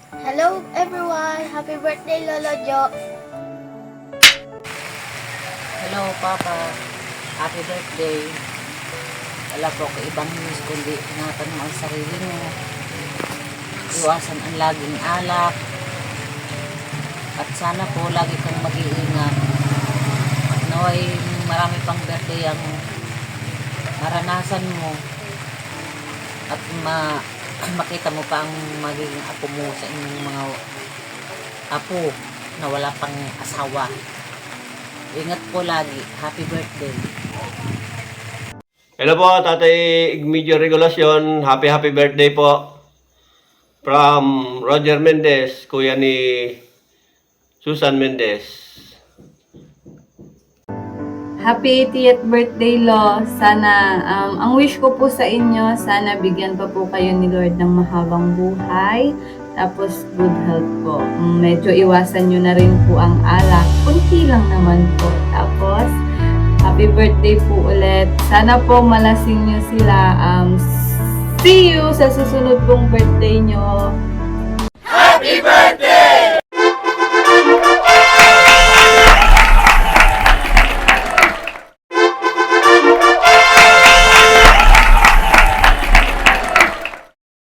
Hello everyone! Happy birthday Lolo Jo! Hello, Papa. Happy birthday. Wala po ko ibang news kundi ingatan mo ang sarili mo. Iwasan ang laging alak. At sana po lagi kang mag-iingat. At naway marami pang birthday ang maranasan mo. At makita mo pa ang magiging apo mo sa inyong mga apo na wala pang asawa. Ingat po lagi. Happy birthday. Hello po, Tatay Igmedio Regulacion. Happy birthday po. From Roger Mendez, kuya ni Susan Mendez. Happy 80th birthday, Lo. Sana, ang wish ko po sa inyo, sana bigyan pa po kayo ni Lord ng mahabang buhay. Tapos, good health po. Medyo iwasan nyo na rin po ang alak. Kunti lang naman po. Tapos, happy birthday po ulit. Sana po malasing nyo sila. See you sa susunod pong birthday nyo. Happy birthday!